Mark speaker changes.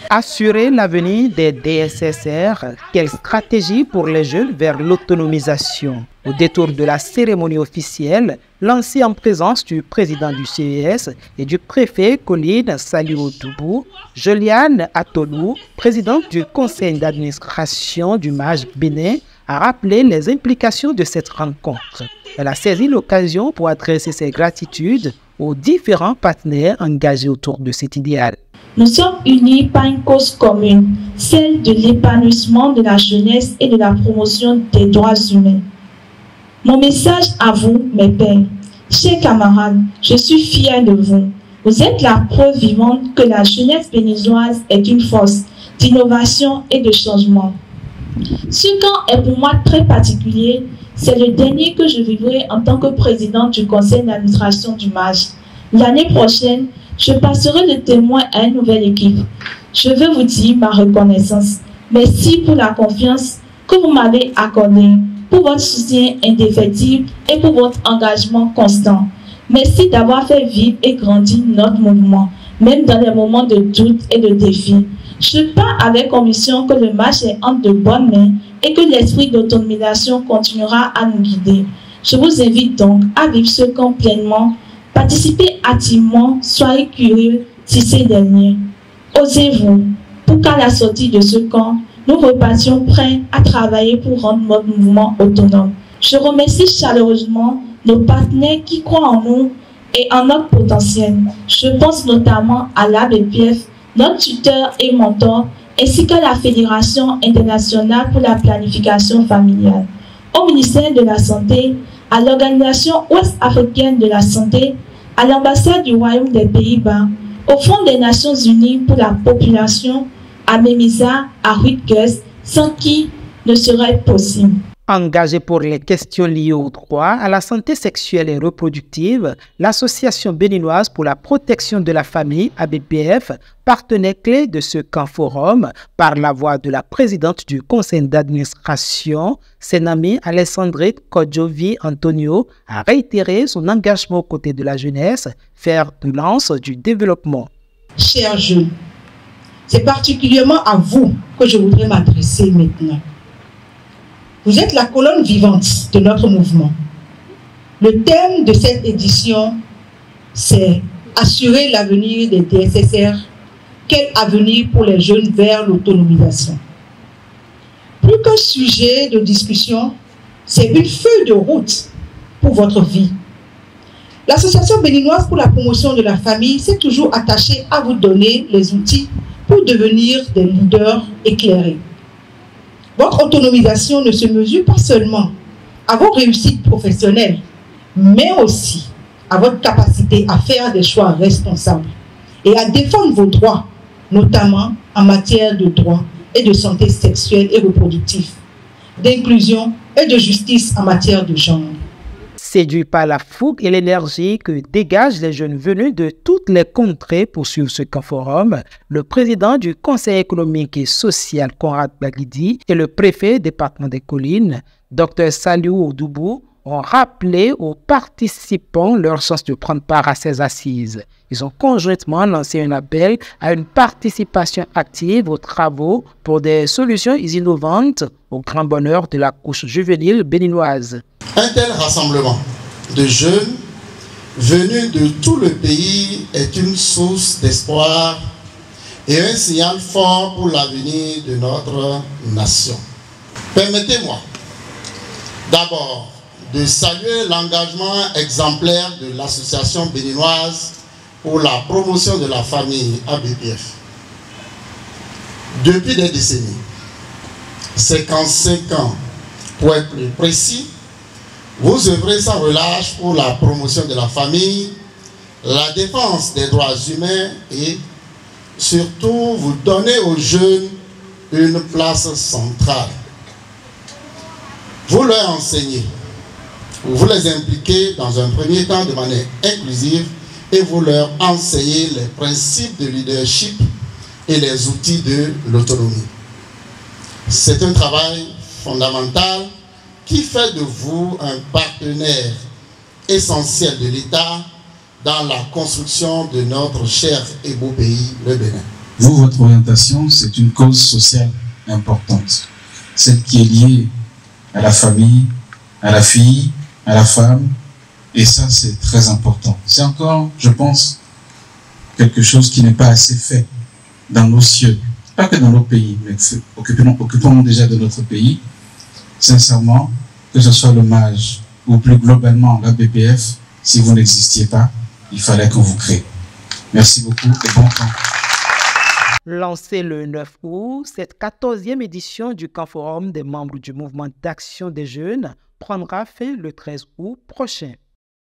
Speaker 1: Assurer l'avenir des DSSR, quelle stratégie pour les jeunes vers l'autonomisation? Au détour de la cérémonie officielle, lancée en présence du président du CES et du préfet Colline Saliou-Doubou, Joliane Atolou, présidente du conseil d'administration du MAJ Bénin, a rappelé les implications de cette rencontre. Elle a saisi l'occasion pour adresser ses gratitudes aux différents partenaires engagés autour de cet idéal.
Speaker 2: Nous sommes unis par une cause commune, celle de l'épanouissement de la jeunesse et de la promotion des droits humains. Mon message à vous, mes pères, chers camarades, je suis fier de vous. Vous êtes la preuve vivante que la jeunesse béninoise est une force d'innovation et de changement. Ce camp est pour moi très particulier. C'est le dernier que je vivrai en tant que présidente du conseil d'administration du MAJ. L'année prochaine, je passerai le témoin à une nouvelle équipe. Je veux vous dire ma reconnaissance. Merci pour la confiance que vous m'avez accordée, pour votre soutien indéfectible et pour votre engagement constant. Merci d'avoir fait vivre et grandir notre mouvement, même dans les moments de doute et de défi. Je pars avec conviction que le match est entre de bonnes mains et que l'esprit d'autonomisation continuera à nous guider. Je vous invite donc à vivre ce camp pleinement. Participez activement, soyez curieux, tissez des liens. Osez-vous, pour qu'à la sortie de ce camp, nous repartions prêts à travailler pour rendre notre mouvement autonome. Je remercie chaleureusement nos partenaires qui croient en nous et en notre potentiel. Je pense notamment à l'ABPF, notre tuteur et mentor, ainsi qu'à la Fédération internationale pour la planification familiale, au ministère de la Santé, à l'Organisation ouest-africaine de la santé, à l'ambassade du Royaume des Pays-Bas, au Fonds des Nations Unies pour la population, à MEMISA, à Rutgers, sans qui ne serait possible.
Speaker 1: Engagée pour les questions liées au droit à la santé sexuelle et reproductive, l'Association béninoise pour la protection de la famille, ABPF, partenaire clé de ce camp forum, par la voix de la présidente du conseil d'administration, Senami Alessandrine Kodjovi Antonio, a réitéré son engagement aux côtés de la jeunesse, fer de lance du développement.
Speaker 3: Chers jeunes, c'est particulièrement à vous que je voudrais m'adresser maintenant. Vous êtes la colonne vivante de notre mouvement. Le thème de cette édition, c'est assurer l'avenir des DSSR. Quel avenir pour les jeunes vers l'autonomisation? Plus qu'un sujet de discussion, c'est une feuille de route pour votre vie. L'Association béninoise pour la promotion de la famille s'est toujours attachée à vous donner les outils pour devenir des leaders éclairés. Votre autonomisation ne se mesure pas seulement à vos réussites professionnelles, mais aussi à votre capacité à faire des choix responsables et à défendre vos droits, notamment en matière de droits et de santé sexuelle et reproductive, d'inclusion et de justice en matière de genre.
Speaker 1: Séduit par la fougue et l'énergie que dégagent les jeunes venus de toutes les contrées pour suivre ce camp forum, le président du Conseil économique et social, Conrad Baguidi, et le préfet département des Collines, Dr Saliou-Doubou, ont rappelé aux participants leur chance de prendre part à ces assises. Ils ont conjointement lancé un appel à une participation active aux travaux pour des solutions innovantes au grand bonheur de la couche juvénile béninoise.
Speaker 4: Un tel rassemblement de jeunes venus de tout le pays est une source d'espoir et un signal fort pour l'avenir de notre nation. Permettez-moi d'abord de saluer l'engagement exemplaire de l'Association béninoise pour la promotion de la famille, ABPF. Depuis des décennies, 55 ans pour être plus précis, vous œuvrez sans relâche pour la promotion de la famille, la défense des droits humains et surtout vous donnez aux jeunes une place centrale. Vous leur enseignez, vous les impliquez dans un premier temps de manière inclusive et vous leur enseignez les principes de leadership et les outils de l'autonomie. C'est un travail fondamental qui fait de vous un partenaire essentiel de l'État dans la construction de notre cher et beau pays, le Bénin.
Speaker 5: Vous, votre orientation, c'est une cause sociale importante. Celle qui est liée à la famille, à la fille, à la femme. Et ça, c'est très important. C'est encore, je pense, quelque chose qui n'est pas assez fait dans nos cieux. Pas que dans nos pays, mais occupons-nous déjà de notre pays. Sincèrement, que ce soit le MAJ ou plus globalement la BPF, si vous n'existiez pas, il fallait qu'on vous crée. Merci beaucoup et bon temps.
Speaker 1: Lancée le 9 août, cette 14e édition du Camp Forum des membres du mouvement d'action des jeunes prendra fin le 13 août prochain.